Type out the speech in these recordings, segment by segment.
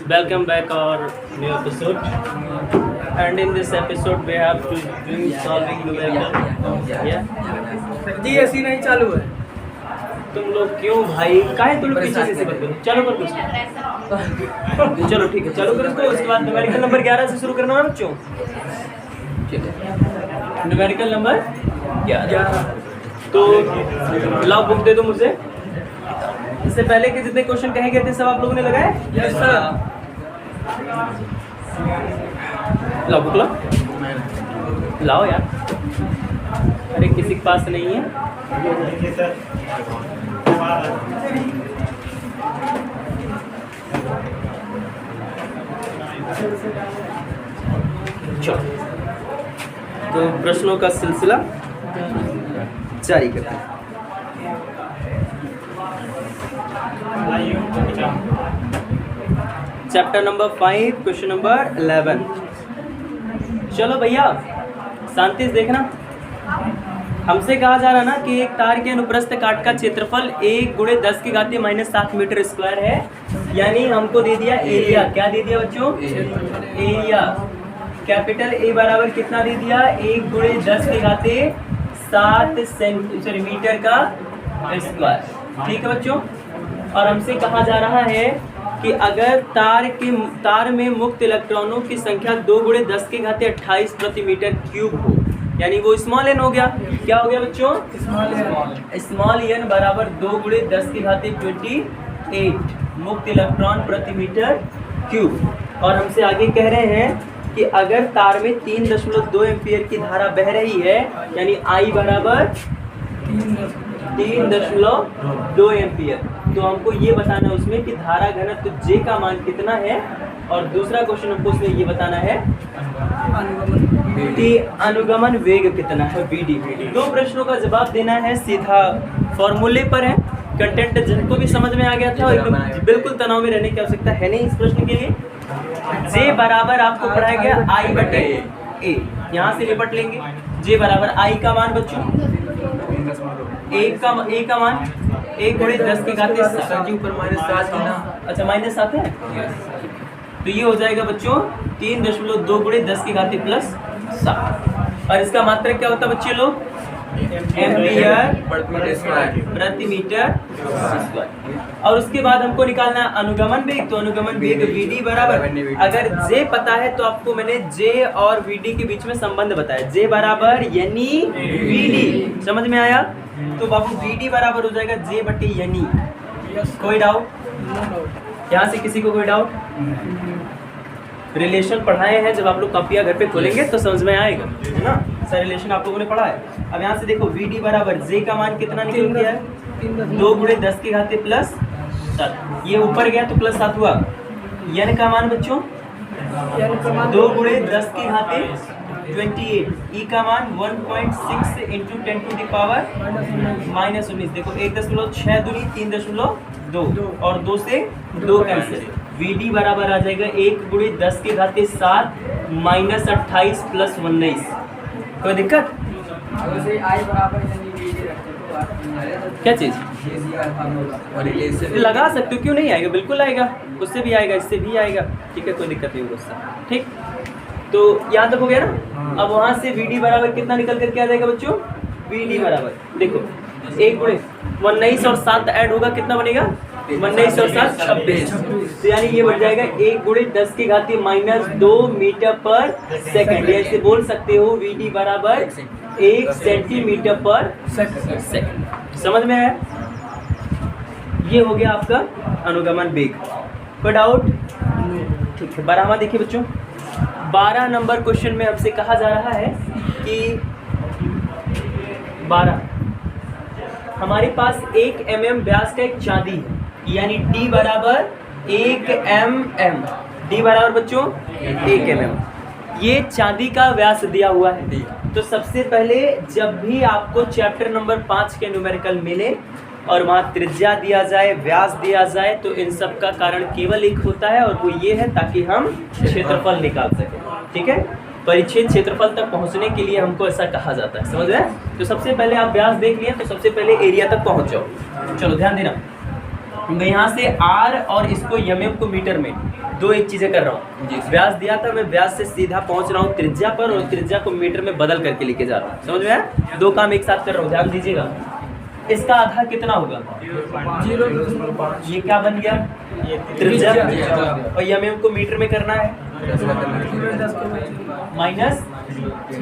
Welcome back our new episode. And in this episode we have to doing solving numerical. Yeah. जी ऐसी नहीं चालू है। तुम लोग क्यों भाई काहे तुम लोग पीछे से करते हो? चलो कर कुछ। चलो ठीक है, चलो करो इसको। उसके बाद न्यूमेरिकल नंबर 11 से शुरू करना है बच्चों। Numerical number 11। तो लाओ बुक दे दो मुझे। इससे पहले के जितने क्वेश्चन कहे गए थे सब आप लोगों ने लगाए? Yes sir. लाओ बुक लाओ, लाओ यार। अरे किसी के पास नहीं है? चलो तो प्रश्नों का सिलसिला जारी करते हैं। Chapter number 5 question number 11। चलो भैया शांति से देखना। हमसे कहा जा रहा ना कि एक तार के अनुप्रस्थ काट का क्षेत्रफल 1 × 10 की घातीय -7 मीटर स्क्वायर है। यानी हमको दे दिया एरिया। क्या दे दिया बच्चों? एरिया। कैपिटल ए बराबर कितना दे दिया? 1 × 10 की घातीय 7 मीटर का स्क्वायर। ठीक है बच्चों। और हमसे कहा जा रहा है कि अगर तार में मुक्त इलेक्ट्रॉनों की संख्या 2 × 10 की घातीय 28 प्रति मीटर क्यूब हो, यानी वो स्मॉल एन हो गया। क्या हो गया बच्चों? स्मॉल एन बराबर 2 × 10 की घातीय 28 मुक्त इलेक्ट्रॉन प्रति मीटर क्यूब। और हमसे आगे कह रहे हैं कि अगर तार में 3.2 एम्पियर की धारा बह रही है, यानी आई बराबर 3.2 एम्पियर, तो हमको ये बताना है उसमें कि धारा घनत्व J का मान कितना है। और दूसरा क्वेश्चन हमको उसमें ये बताना है कि अनुगमन वेग कितना है, VD। दो प्रश्नों का जवाब देना है, सीधा फॉर्मूले पर है। कंटेंट जिनको भी समझ में आ गया था, एकदम बिल्कुल तनाव में रहने की आवश्यकता है नहीं इस प्रश्न के लिए। J बराबर आपको पढ़ाया गया I/A। यहाँ से निपट लेंगे। J बराबर I का मान बच्चों, A का मान 1 × 10 की घातीय 7 के ऊपर -7 है ना। अच्छा -7 है, तो ये हो जाएगा बच्चों 3.2 × 10 की घातीय +7। और इसका मात्रक क्या होता है बच्चे लोग? एम्पियर प्रति मीटर स्क्वायर। और उसके बाद हमको निकालना है अनुगमन वेग। तो अनुगमन वेग VD बराबर, अगर J पता है तो आपको मैंने J और VD के बीच में संबंध बताया। J बराबर यानी VD, समझ में आया? तो बाबू VD बराबर हो जाएगा J/यानी। कोई डाउट? यहाँ से किसी को कोई डाउट? रिलेशन पढ़ाए हैं, जब आप लोग कॉपियाँ घर पे खोलेंगे तो समझ में आएगा, है ना? सर रिलेशन आप लोगों ने पढ़ा है। अब यहाँ से देखो VD बराबर J का मान कितना निकल गया है? 2 × 10 की घातीय +7। ये ऊपर गया तो +7 हुआ। N का मान बच्चों 2 × 10 की घातीय 28। E का मान 1.6 × 10⁻⁻19। देखो 1.6 दूनी 3.2 और 2 से 2 कैंसिल। VD बराबर आ जाएगा 1 × 10 की घातीय 7 -28 + 19। कोई दिक्कत? क्या चीज़ लगा सकते हो, क्यों नहीं आएगा? बिल्कुल आएगा, उससे भी आएगा, इससे भी आएगा। ठीक है, कोई दिक्कत नहीं होगा उससे। ठीक, तो यहाँ तक हो गया ना। अब वहाँ से VD बराबर कितना निकल कर के आ जाएगा बच्चों? VD बराबर देखो 1 × 19 और 7 ऐड होगा, कितना बनेगा? 19 और 7 26। तो यानी ये बन जाएगा 1 × 10 की घातीय -2 मीटर/सेकंड। ऐसे बोल सकते हो VD बराबर 1 सेंटीमीटर/सेकंड। समझ में आया? ये हो गया आपका अनुगमन वेग। कोई डाउट? ठीक है, 12वां देखिए बच्चों। 12 नंबर क्वेश्चन में हमसे कहा जा रहा है कि 12 हमारे पास 1 mm व्यास का एक चांदी है, यानी D बराबर 1 mm। D बराबर बच्चों 1 mm। ये चांदी का व्यास दिया हुआ है। तो सबसे पहले जब भी आपको चैप्टर नंबर 5 के न्यूमेरिकल मिले और वहाँ त्रिज्या दिया जाए, व्यास दिया जाए, तो इन सब का कारण केवल एक होता है, और वो ये है ताकि हम क्षेत्रफल निकाल सकें। ठीक है, परिच्छेद क्षेत्रफल तक पहुंचने के लिए हमको ऐसा कहा जाता है, समझ रहे हैं? तो सबसे पहले आप व्यास देख लिए, तो सबसे पहले एरिया तक पहुंच जाओ। चलो ध्यान देना, मैं यहाँ से आर और इसको mm को मीटर में दो एक चीज़ें कर रहा हूँ। व्यास दिया था, मैं व्यास से सीधा पहुँच रहा हूँ त्रिज्या पर और त्रिज्या को मीटर में बदल करके लेके जा रहा हूँ। समझ में आया? दो काम एक साथ कर रहा हूँ, ध्यान दीजिएगा। इसका आधा कितना होगा? 0.5। ये क्या बन गया? त्रिज्या। और mm को मीटर में करना है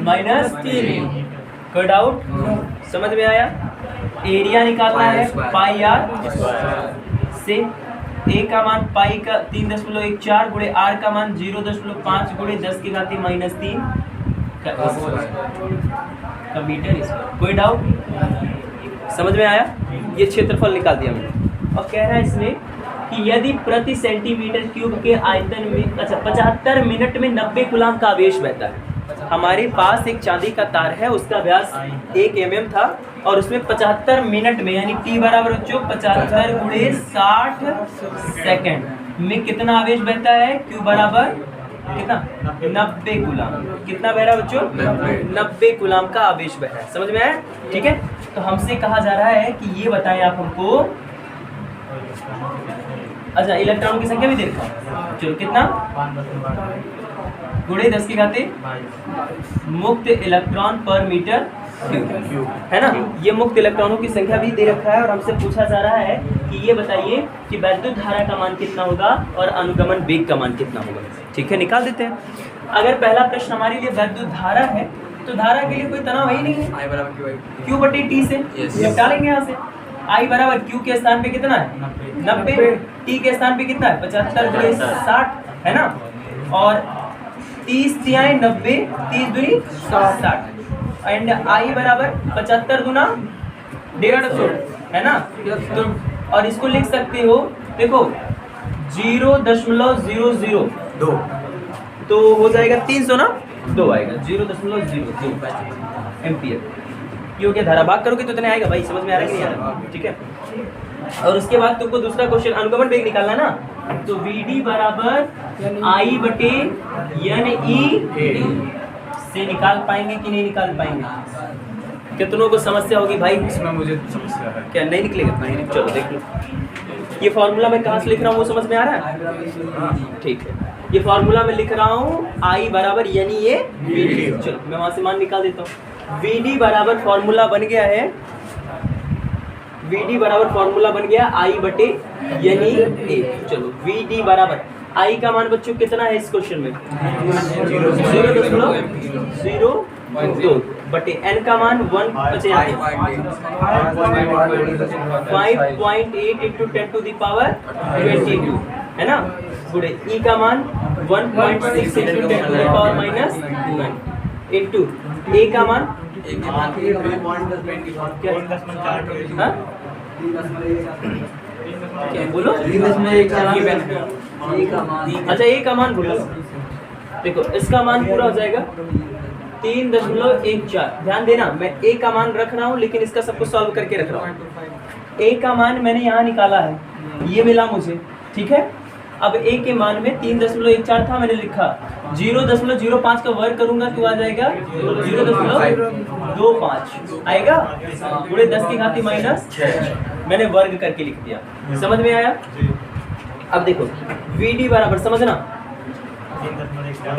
-3। कोई डाउट? समझ में आया? एरिया निकालना है पाई आर से। ए का मान पाई का 3.14 गुणे आर का मान 0.5 गुणे 10 की घाती -3 का मीटर स्क्वायर। कोई डाउट? समझ में आया? ये क्षेत्रफल निकाल दिया मैंने। और कह रहा है इसमें कि यदि प्रति सेंटीमीटर क्यूब के आयतन में 75 मिनट में 90 कूलाम का आवेश बहता है। हमारे पास एक चांदी का तार है, उसका व्यास 1 mm था और उसमें 75 मिनट में यानी t बराबर 75 गुणे 60 सेकंड में कितना आवेश बहता है? q बराबर कितना? 90 कूलाम। कितना बह रहा है बच्चों? 90 कूलाम का आवेश बह रहा है। समझ में आया? ठीक है, तो हमसे कहा जा रहा है कि ये बताएं आप हमको। अच्छा, इलेक्ट्रॉन की संख्या भी दे रखा हूं। चलो, कितना? गुणे 10 की घाते मुक्त इलेक्ट्रॉन पर मीटर क्यूब, है ना? ये मुक्त इलेक्ट्रॉनों की संख्या भी दे रखा है और हमसे पूछा जा रहा है कि ये बताइए कि वैद्युत धारा का मान कितना होगा और अनुगमन वेग का मान कितना होगा। ठीक है, निकाल देते हैं। अगर पहला प्रश्न हमारे लिए वैद्युत धारा है तो धारा के लिए कोई तनाव ही नहीं है। I बराबर Q बटे T से निकालेंगे यहाँ से। I बराबर Q के स्थान पे कितना है? 90। T के स्थान पे कितना है? 75 गुणे 60, है ना? और 30 तिहाई 90, 30 दूनी 60 एंड I बराबर 75 गुना 150, है ना? तो और इसको लिख सकते हो, देखो 0.002 तो हो जाएगा 300 ना, 2 आएगा 0.02 एम्पियर। ये हो गया धारा। भाग करोगे तो इतने आएगा भाई। समझ में आ रहा है कि नहीं आ रहा? ठीक है। और उसके बाद तुमको दूसरा क्वेश्चन अनुगमन वेग निकालना ना, तो VD बराबर I बटे NE से निकाल पाएंगे कि नहीं निकाल पाएंगे? कितनों को समस्या होगी भाई? इसमें मुझे समस्या है। क्या नहीं निकलेगा? नहीं। चलो देख लो, ये फॉर्मूला मैं कहाँ से लिख रहा हूँ वो समझ में आ रहा है? ठीक है, ये फॉर्मूला मैं लिख रहा हूँ I बराबर NE VD। चलो मैं वहाँ से मान निकाल देता हूँ। VD बराबर फॉर्मूला बन गया है, VD बराबर फॉर्मूला बन गया I बटे NE। चलो VD बराबर I का मान बच्चों कितना है इस क्वेश्चन में? 0.02 बटे N का मान 5.8 इंटू 10 टू द पावर 22, है ना? गुणे E का मान 1.6 into 10 to the power -1 into A का मान क्या बोलो? अच्छा, A का मान बोलो। देखो इसका मान पूरा हो जाएगा 3.14। ध्यान देना, मैं A का मान रख रहा हूँ लेकिन इसका सबको सॉल्व करके रख रहा हूँ। A का मान मैंने यहाँ निकाला है, ये मिला मुझे। ठीक है, अब A के मान में 3.14 था, मैंने लिखा 0.05 का वर्ग करूंगा तो आ जाएगा 0.25 आएगा गुणे 10 की घाती -6। मैंने वर्ग करके लिख दिया। समझ में आया? अब देखो VD बराबर, समझना,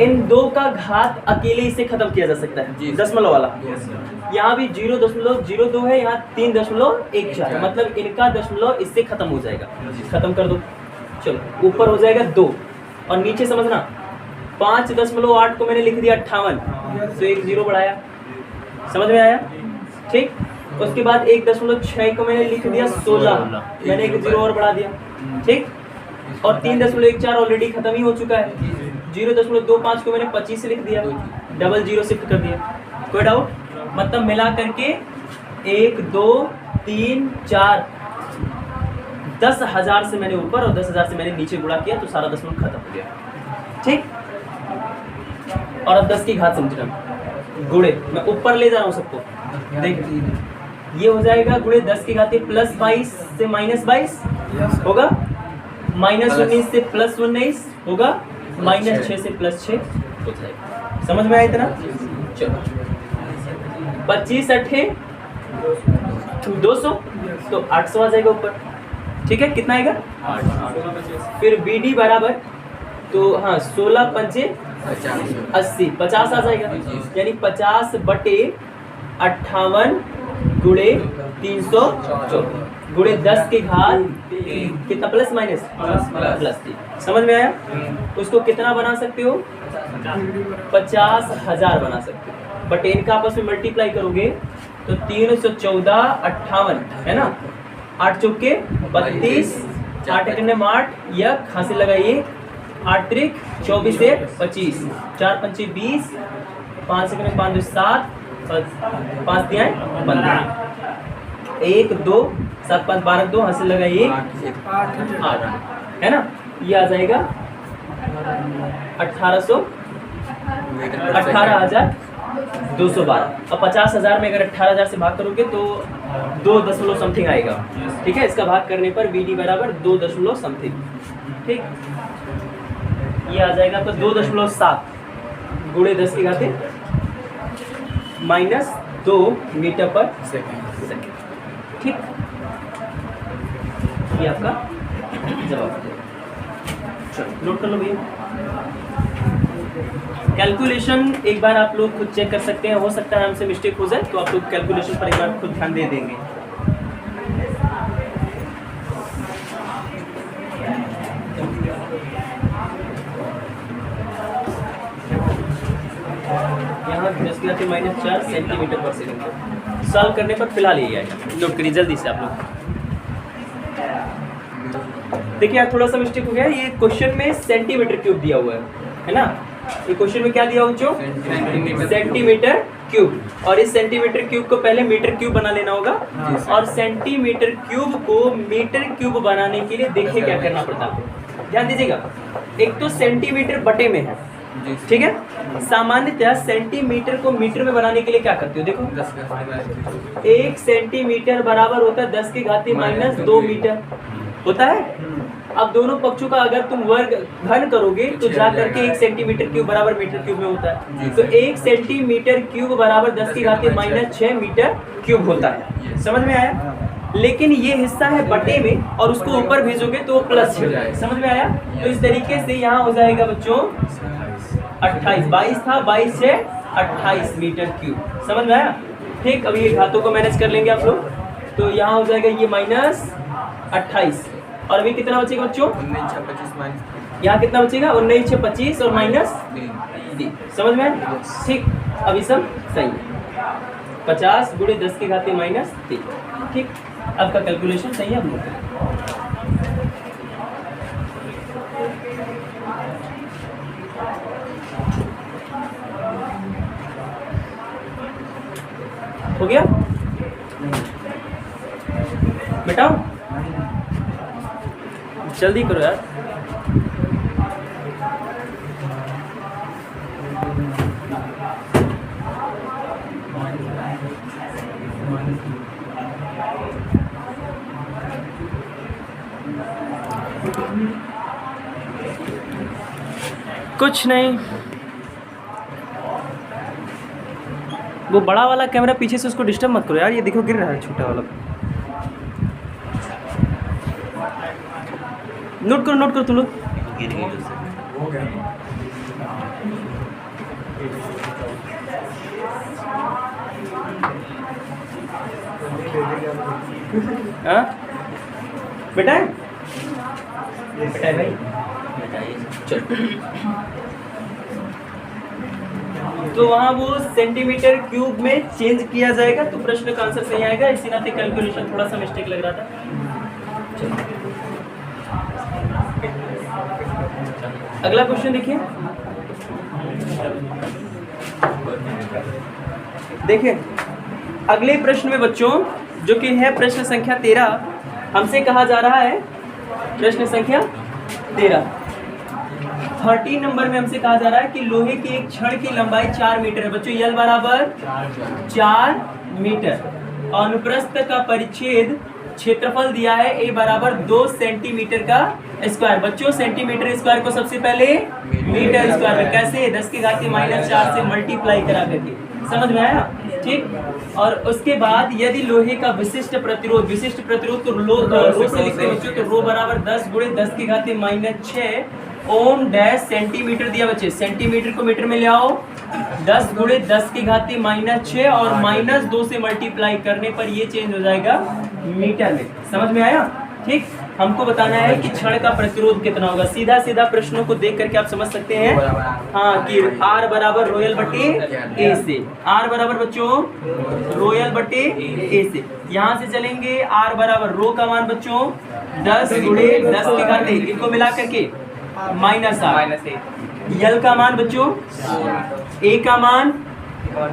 इन दो का घात अकेले इसे खत्म किया जा सकता है, दशमलव वाला। यहाँ भी 0.02 है, यहाँ 3.14, मतलब इनका दशमलव इससे खत्म हो जाएगा। खत्म कर दो। चलो ऊपर हो जाएगा 2 और नीचे समझना 5.8 को मैंने लिख दिया 58, तो एक 0 बढ़ाया। समझ में आया? ठीक। उसके बाद 1.6 को मैंने लिख दिया 16, मैंने एक 0 और बढ़ा दिया। ठीक। और 3.14 ऑलरेडी खत्म ही हो चुका है। 0.25 को मैंने 25 से लिख दिया, डबल 0 शिफ्ट कर दिया। कोई डाउट? मतलब मिला करके 1 2 3 4 10,000 से मैंने ऊपर और 10,000 से मैंने नीचे गुणा किया तो सारा दशमलव खत्म हो गया। ठीक। और अब 10 की घात समझना, गुणे मैं ऊपर ले जा रहा हूँ सबको। देख ये हो जाएगा गुणे 10 की घाती +22 से -22 होगा, -19 से +19 होगा, -6 से +6 हो जाएगा। समझ में आया इतना? चलो 25 8 200 तो 800 आ जाएगा ऊपर। ठीक है, कितना आएगा 8। फिर बी डी बराबर, तो हाँ 16 पंचे 80, 50 आ जाएगा, यानी 50 बटे 58 गुणे 314 गुणे 10 के घात कितना प्लस माइनस प्लस 3। समझ में आया? उसको कितना बना सकते हो? 50,000 बना सकते हो। बट इनका आपस में मल्टीप्लाई करोगे तो 314 58 है ना, 8 चौके 32, 8 एकने 8, यह हासिल लगाइए 8 त्रिक 24 से 25, 4 पंचे 20, 5 एकने 5 7, 5 दिया 15, 1 2 7 5 12 2 हासिल लगाइए 8 है ना, ये आ जाएगा 18,212। अब 50,000 में अगर 18,000 से भाग करोगे तो 2 दशमलव समथिंग आएगा। ठीक है, इसका भाग करने पर बी डी बराबर 2 दशमलव समथिंग। ठीक, ये आ जाएगा तो 2.7 गुणे 10 की घाते -2 मीटर पर सेकेंड। ठीक, ये आपका जवाब है। चलो नोट कर लो भैया। कैलकुलेशन एक बार आप लोग खुद चेक कर सकते हैं, हो सकता है हमसे मिस्टेक हो जाए तो आप लोग कैलकुलेशन पर एक बार खुद ध्यान दे देंगे। यहाँ 10 की घात -4 सेंटीमीटर पर सेकंड। सॉल्व करने पर फिलहाल यही आएगा, नोट करिए जल्दी से आप लोग। देखिए यार थोड़ा सा मिस्टेक हो गया, ये क्वेश्चन में सेंटीमीटर क्यूब दिया हुआ है ना, ये क्वेश्चन में क्या दिया बच्चों? Centimetre cube. और इस सेंटीमीटर क्यूब को पहले मीटर क्यूब बना लेना होगा, और सेंटीमीटर क्यूब को मीटर क्यूब बनाने के लिए देखिए क्या करना पड़ता है, ध्यान दीजिएगा। एक तो सेंटीमीटर बटे में है, ठीक है, सामान्यतः सेंटीमीटर को मीटर में बनाने के लिए क्या करते हो? देखो 1 सेंटीमीटर बराबर होता है 10 की घात -2 मीटर होता है। अब दोनों पक्षों का अगर तुम वर्ग घन करोगे तो जा करके 1 सेंटीमीटर क्यूब बराबर मीटर क्यूब में होता है, तो 1 सेंटीमीटर क्यूब बराबर 10 की घात -6 मीटर क्यूब होता है। समझ में आया? लेकिन ये हिस्सा है बटे में और उसको ऊपर भेजोगे तो प्लस हो जाएगा। समझ में आया? तो इस तरीके से यहाँ हो जाएगा बच्चों 28, 22 था, 22 से 28 मीटर क्यूब। समझ में आया? ठीक, अब ये घातों को मैनेज कर लेंगे आप लोग, तो यहाँ हो जाएगा ये -28, और अभी कितना बचेगा बच्चों? 19,625 यहाँ कितना बचेगा? 19,625 और -3। समझ में आया? ठीक, अभी सब सही है। 50 गुणे 10 की घात -3। ठीक, आपका कैलकुलेशन सही है। हम लोग हो गया बेटा, जल्दी करो यार। कुछ नहीं, वो बड़ा वाला कैमरा पीछे से उसको डिस्टर्ब मत करो यार, ये देखो गिर रहा है छोटा वाला। नोट करो तुम लोग। हाँ बेटा भाई, तो वहाँ वो सेंटीमीटर क्यूब में चेंज किया जाएगा, तो प्रश्न का आंसर सही आएगा। इसी नाते कैलकुलेशन थोड़ा सा मिस्टेक लग रहा था। अगला क्वेश्चन देखिए, अगले प्रश्न में बच्चों, जो कि है प्रश्न संख्या 13, हमसे कहा जा रहा है, प्रश्न संख्या 13 13 नंबर में हमसे कहा जा रहा है कि लोहे की एक छड़ की लंबाई 4 मीटर है। बच्चों यल बराबर 4 मीटर, अनुप्रस्थ का परिच्छेद क्षेत्रफल दिया है ए बराबर 2 सेंटीमीटर का स्क्वायर। बच्चों सेंटीमीटर स्क्वायर को सबसे पहले मीटर स्क्वायर में कैसे? 10 की घात -4 से मल्टीप्लाई करा करके। समझ में आया? ठीक। और उसके बाद यदि लोहे का विशिष्ट प्रतिरोध को रो से लिखते हैं बच्चों, तो रो बराबर 10 गुणे 10 की घात -6 ओम डैश सेंटीमीटर दिया बच्चे, सेंटीमीटर को मीटर में ले आओ, 10 गुणे 10 की घात -6 और -2 से मल्टीप्लाई करने पर ये चेंज हो जाएगा मीटर में। समझ में आया? ठीक। हमको बताना है कि क्षण का प्रतिरोध कितना होगा। सीधा सीधा प्रश्नों को देख करके आप समझ सकते हैं हाँ कि R बराबर रोयल बटे ए से, R बराबर बच्चों रोयल बटे ए से। यहाँ से चलेंगे R बराबर रो का मान बच्चों 10 गुणे 10 की घात, इनको मिला करके -8, यल का मान बच्चों ए का मान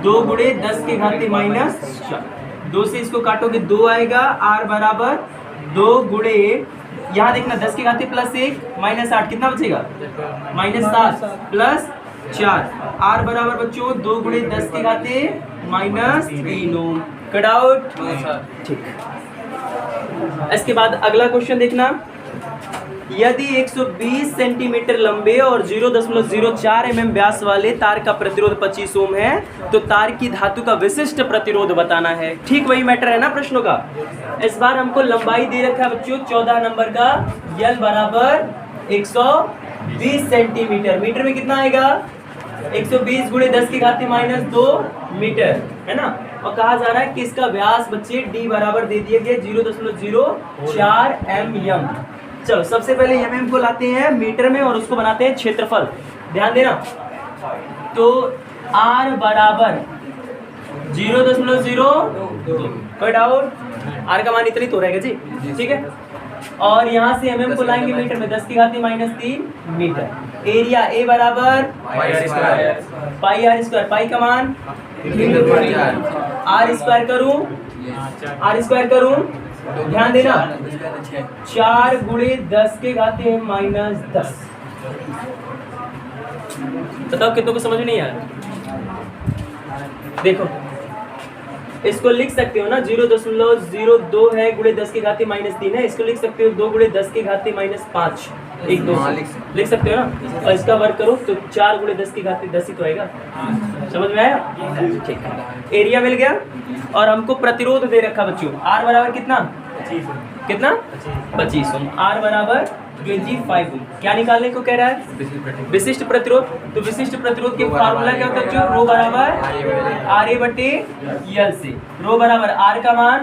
2 गुणे 10 की घात -4, 2 से इसको काटोगे 2 आएगा। R बराबर 2 गुणे, यहाँ देखना 10 की घात +1 -8 कितना बचेगा -7 प्लस 4। R बराबर बच्चों 2 गुणे 10 की घात -3 ओम। Cut out. ठीक। इसके बाद अगला क्वेश्चन देखना, यदि 120 सेंटीमीटर लंबे और 0.04 mm व्यास वाले तार का प्रतिरोध 25 ओम है तो तार की धातु का विशिष्ट प्रतिरोध बताना है। ठीक वही मैटर है ना प्रश्नों का। इस बार हमको लंबाई दे रखा है बच्चों 14 नंबर का, यल बराबर 120 सेंटीमीटर, मीटर में कितना आएगा 120 गुणे 10 की घात -2 मीटर, है ना। और कहा जा रहा है कि इसका व्यास बच्चे d बराबर दे दिया गया 0.04 mm। चलो सबसे पहले mm को लाते हैं मीटर में और उसको बनाते हैं क्षेत्रफल। ध्यान देना, तो R बराबर 0.02, कट आउट, R का मान इतना ही तो रहेगा जी, ठीक है। और यहाँ से mm को लाएंगे मीटर में, 10 की घात -3 मीटर। एरिया A बराबर पाई R स्क्वायर, पाई का मान R स्क्वायर करूं, ध्यान देना 4 गुणे 10 के घात -10। बताओ कितनों को समझ में नहीं आया? देखो इसको लिख सकते हो ना, 0.02 है गुणे 10 की घात -3 है, इसको लिख सकते हो 2 गुणे 10 की घात -5, 1 2 लिख सकते हो ना। और इसका वर्ग करो तो 4 गुणे 10 की घात 10 ही तो आएगा। समझ में आया? ठीक। एरिया मिल गया और हमको प्रतिरोध दे रखा बच्चों, R बराबर कितना 25 ओम, R बराबर 25 ओम। क्या निकालने को कह रहा है? विशिष्ट प्रतिरोध। तो विशिष्ट प्रतिरोध के फार्मूला क्या होता है बच्चों? रो बराबर RA बटे यल से। रो बराबर R का मान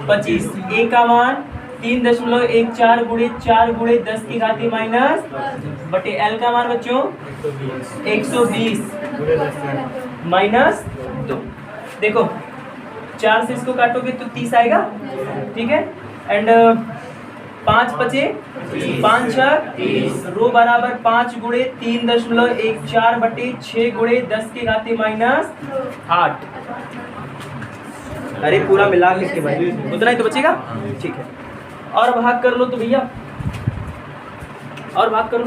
25, A का मान 3.14 गुणे 4 गुणे 10 की घात - बटे L का मान बच्चों 120 -2। देखो 4 से इसको काटोगे तो 30 आएगा, ठीक है। एंड 5 बचे 5 6, रो बराबर 5 गुणे 3.14 बटे 6 गुणे 10 की घात -8। अरे पूरा मिला के भाई उतना ही तो बचेगा, ठीक है। और भाग कर लो तो भैया, और भाग कर लो।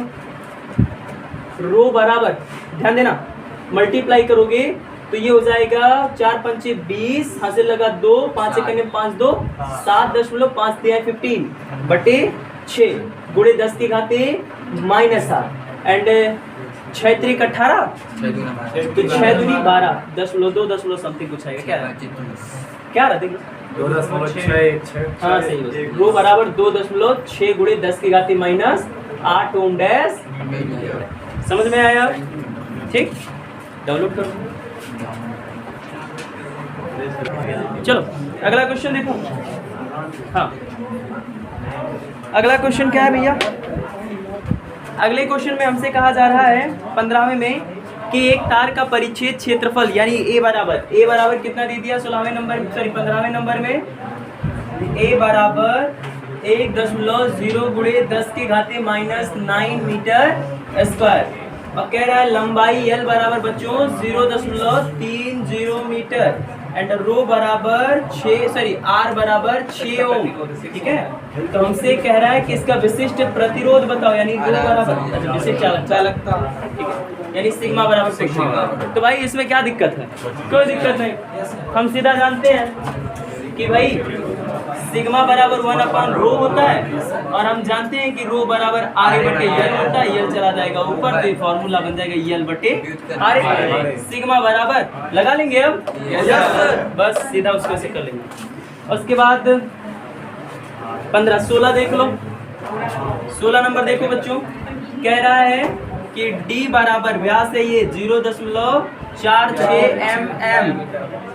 रो बराबर ध्यान देना, मल्टीप्लाई करोगे तो ये हो जाएगा 4 पंचे 20, हासिल लगा 2, 5 कने 5 2, 7.5 15 बटे 6 गुणे 10 की घात -8 एंड 6 3 18, तो 6 दूनी 12, 10.2 समथिंग कुछ आएगा। क्या रहा देखिए 2.6, हाँ सही। रो बराबर 2.6 गुणे 10 की घात -8 ओम डैश। समझ में आया? ठीक, डाउनलोड करो। चलो अगला क्वेश्चन देखो। हाँ अगला क्वेश्चन क्या है भैया? अगले क्वेश्चन में हमसे कहा जा रहा है 15वें में कि एक तार का परिच्छेद क्षेत्रफल यानी A बराबर कितना दे दिया 15वें नंबर में A बराबर 1.0 गुणे 10 की घात -9 मीटर स्क्वायर। और कह रहा है लंबाई L बराबर बच्चों 0.30 मीटर एंड रो बराबर R बराबर 6 ओम, ठीक है। तो हमसे कह रहा है कि इसका विशिष्ट प्रतिरोध बताओ, यानी रो बराबर विशिष्ट चालकता, ठीक है, यानी सिग्मा बराबर सिग्मा। तो भाई इसमें क्या दिक्कत है? कोई दिक्कत नहीं, हम सीधा जानते हैं कि भाई सिग्मा बराबर 1/रो होता है और हम जानते हैं कि रो बराबर आर बटे यल होता है, यल चला जाएगा ऊपर तो ये फॉर्मूला बन जाएगा यल बटे आर। सिग्मा बराबर लगा लेंगे अब, बस सीधा उसको से कर लेंगे। उसके बाद 15 16 देख लो, 16 नंबर देखो बच्चों, कह रहा है कि D बराबर व्यास है ये 0.46 mm,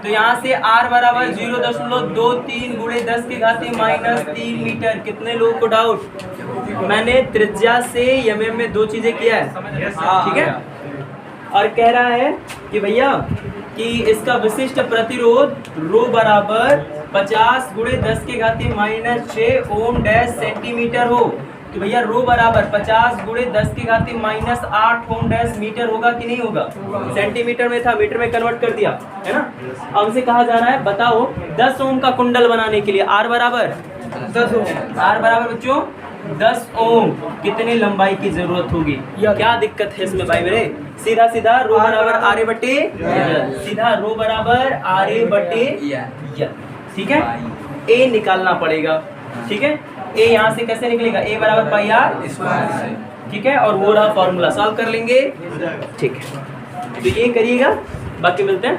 तो यहाँ से R बराबर 0.23 गुणे 10 के घाते -3 मीटर। कितने लोगों को डाउट? मैंने त्रिज्या से mm में दो चीजें किया है, ठीक है। और कह रहा है कि भैया कि इसका विशिष्ट प्रतिरोध रो बराबर 50 गुणे 10 के घाते -6 ओम डैश सेंटीमीटर हो। तो भैया रो बराबर 50 गुणे 10 के घाते -8 ओम डैश मीटर होगा कि नहीं होगा? सेंटीमीटर में था, मीटर में कन्वर्ट कर दिया है ना। अब हमसे कहा जा रहा है बताओ 10 ओम का कुंडल बनाने के लिए आर बराबर 10 ओम, आर बराबर बच्चों 10 ओम कितने लंबाई की जरूरत होगी? क्या दिक्कत है इसमें भाई मेरे? सीधा सीधा रो बराबर आर बटे, सीधा रो बराबर आर बटे, ठीक है। ए निकालना पड़ेगा, ठीक है। ए यहाँ से कैसे निकलेगा? ए बराबर पाई आर, ठीक है। और वो रहा फॉर्मूला, सॉल्व कर लेंगे, ठीक है। तो ये करिएगा, बाकी मिलते हैं।